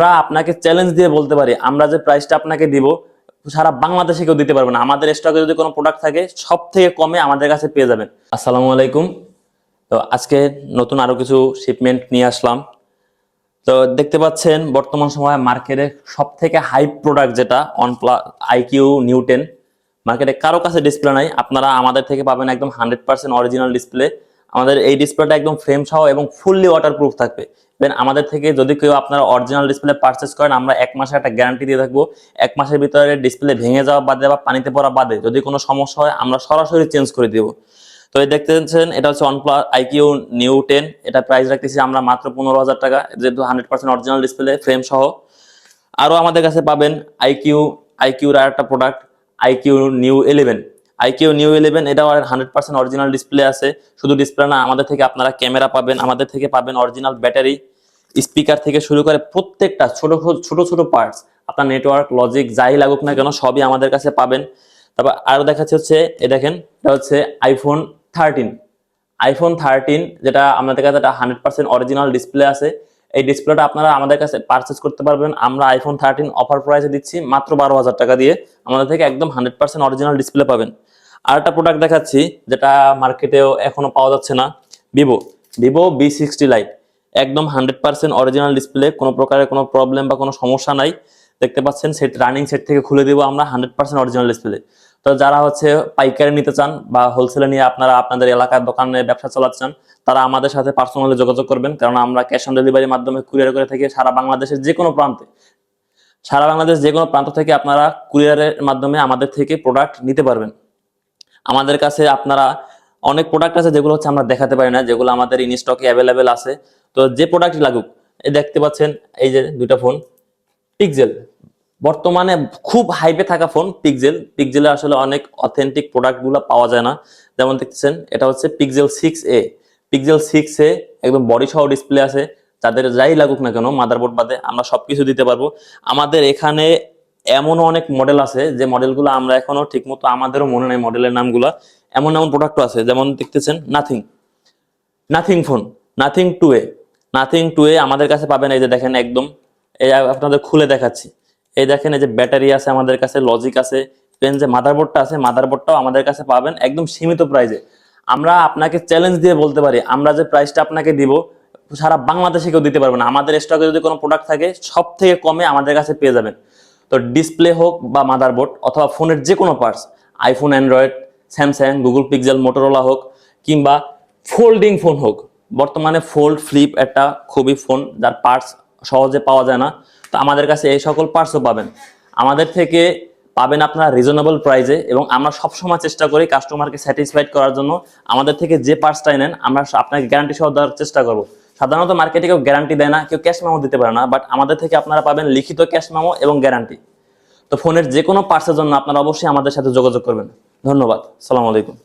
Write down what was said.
আমরা আপনাকে চ্যালেঞ্জ দিয়ে বলতে পারি, আমরা যে প্রাইসটা আপনাকে দিব সারা বাংলাদেশে কেউ দিতে পারবে না। আমাদের স্টকে যদি কোনো প্রোডাক্ট থাকে সব থেকে কমে আমাদের কাছে পেয়ে যাবেন। আসসালামু আলাইকুম। তো আজকে নতুন আরো কিছু শিপমেন্ট নিয়ে আসলাম। তো দেখতে পাচ্ছেন বর্তমান সময়ে মার্কেটে সব থেকে হাইপ প্রোডাক্ট যেটা OnePlus IQ Neo 10, মার্কেটে কারো কাছে ডিসপ্লে নাই, আপনারা আমাদের থেকে পাবেন একদম 100% অরিজিনাল ডিসপ্লে। আমাদের এই ডিসপ্লেটা একদম ফ্রেম সহ এবং ফুললি ওয়াটারপ্রুফ থাকবে। দেন আমাদের থেকে যদি কেউ আপনারা অরিজিনাল ডিসপ্লে পারচেস করেন, আমরা 1 মাসের একটা গ্যারান্টি দিয়ে থাকবো। 1 মাসের ভিতরে ডিসপ্লে ভেঙে যাওয়া বাদে বা পানিতে পড়া বাদে যদি কোনো সমস্যা হয় আমরা সরাসরি চেঞ্জ করে দিব। তো এই দেখতে পাচ্ছেন এটা হচ্ছে OnePlus IQ Neo 10। এটা প্রাইস রাখতেছি আমরা মাত্র 15,000 টাকা, যেহেতু 100% অরিজিনাল ডিসপ্লে ফ্রেম সহ। আরও আমাদের কাছে পাবেন IQর আর একটা product IQ Neo 11। IQ Neo 11 এটাও 100% অরিজিনাল ডিসপ্লে আছে। শুধু ডিসপ্লে না, আমাদের থেকে আপনারা ক্যামেরা পাবেন, আমাদের থেকে পাবেন অরিজিনাল ব্যাটারি, স্পিকার থেকে শুরু করে প্রত্যেকটা ছোট ছোট পার্টস, আপনার নেটওয়ার্ক লজিক যাই লাগুক না কেন সবই আমাদের কাছে পাবেন। তারপর আরো দেখাচ্ছে হচ্ছে দেখেন, এটা হচ্ছে আইফোন 13, যেটা আমাদের কাছে 100% অরিজিনাল ডিসপ্লে আছে। এই ডিসপ্লেটা আপনারা আমাদের কাছে পারচেস করতে পারবেন। আমরা iPhone 13 অফার প্রাইসে দিচ্ছি মাত্র 12,000 টাকা দিয়ে। আমাদের থেকে একদম 100% অরিজিনাল ডিসপ্লে পাবেন। আর একটা প্রোডাক্ট দেখাচ্ছি যেটা মার্কেটেও এখনো পাওয়া যাচ্ছে না, ভিভো V60 Lite। একদম 100% অরিজিনাল ডিসপ্লে, কোনো প্রকারের কোনো প্রবলেম বা কোনো সমস্যা নাই। দেখতে পাচ্ছেন রানিং সেট থেকে খুলে দিব আমরা 100% অরিজিনাল ডিসপ্লে। তো যারা হচ্ছে পাইকারি নিতে চান বা হোলসেলে নিয়ে আপনারা আপনাদের এলাকার দোকানে ব্যবসা চালাতে চান, তারা আমাদের সাথে পার্সোনালি যোগাযোগ করবেন, কারণ আমরা ক্যাশ অন ডেলিভারির মাধ্যমে কুরিয়ার করে থাকি সারা বাংলাদেশের যে কোনো প্রান্তে। সারা বাংলাদেশ যে কোনো প্রান্ত থেকে আপনারা কুরিয়ারের মাধ্যমে আমাদের থেকে প্রোডাক্ট নিতে পারবেন। আমাদের কাছে আপনারা অনেক প্রোডাক্ট আছে যেগুলো হচ্ছে আমরা দেখাতে পারি না, যেগুলো আমাদের ইন স্টকে অ্যাভেলেবেল আছে। তো যে প্রোডাক্টই লাগুক, এই দেখতে পাচ্ছেন এই যে দুইটা ফোন পিক্সেল, বর্তমানে খুব হাইপে থাকা ফোন পিক্সেলে আসলে অনেক অথেন্টিক প্রোডাক্টগুলো পাওয়া যায় না। যেমন দেখতেছেন এটা হচ্ছে পিক্সেল 6a, একদম বডি সহ ডিসপ্লে আছে। যাদের যাই লাগুক না কেন মাদারবোর্ড বাদে আমরা সবকিছু দিতে পারবো। আমাদের এখানে এমনও অনেক মডেল আছে যে মডেলগুলো আমরা এখনো ঠিকমতো আমাদেরও মনে নাই মডেলের নামগুলো। এমন প্রোডাক্টও আছে, যেমন দেখতেছেন নাথিং ফোন, নাথিং টু এ আমাদের কাছে পাবেন। এই যে দেখেন একদম, এই আপনাদের খুলে দেখাচ্ছি। এই দেখেন এই যে ব্যাটারি আছে আমাদের কাছে, লজিক আছে, পেন যে মাদারবোর্ডটা আছে মাদারবোর্ডটাও আমাদের কাছে পাবেন একদম সীমিত প্রাইসে। আমরা আপনাকে চ্যালেঞ্জ দিয়ে বলতে পারি, আমরা যে প্রাইসটা আপনাকে দিব সারা বাংলাদেশে কেউ দিতে পারবে না। আমাদের স্টকে যদি কোনো প্রোডাক্ট থাকে সব থেকে কমে আমাদের কাছে পেয়ে যাবেন। তো ডিসপ্লে হোক বা মাদারবোর্ড অথবা ফোনের যে কোনো parts, iPhone, Android, Samsung, Google pixel, Motorola হোক কিংবা ফোল্ডিং ফোন হোক, বর্তমানে ফ্লিপ একটা খুবই ফোন যার পার্টস সহজে পাওয়া যায় না। তো আমাদের কাছে এই সকল পার্টসও পাবেন। আমাদের থেকে পাবেন আপনারা রিজনেবল প্রাইসে, এবং আমরা সবসময় চেষ্টা করি কাস্টমারকে স্যাটিসফাইড করার জন্য। আমাদের থেকে যে পার্টসটাই নেন আমরা আপনাকে গ্যারান্টি সহ দেওয়ার চেষ্টা করব। সাধারণত মার্কেটে কেউ গ্যারান্টি দেয় না, কেউ ক্যাশ মেমো দিতে পারে না, বাট আমাদের থেকে আপনারা পাবেন লিখিত ক্যাশ মেমো এবং গ্যারান্টি। তো ফোনের যে কোনো পার্টসের জন্য আপনারা অবশ্যই আমাদের সাথে যোগাযোগ করবেন। ধন্যবাদ। আসসালামু আলাইকুম।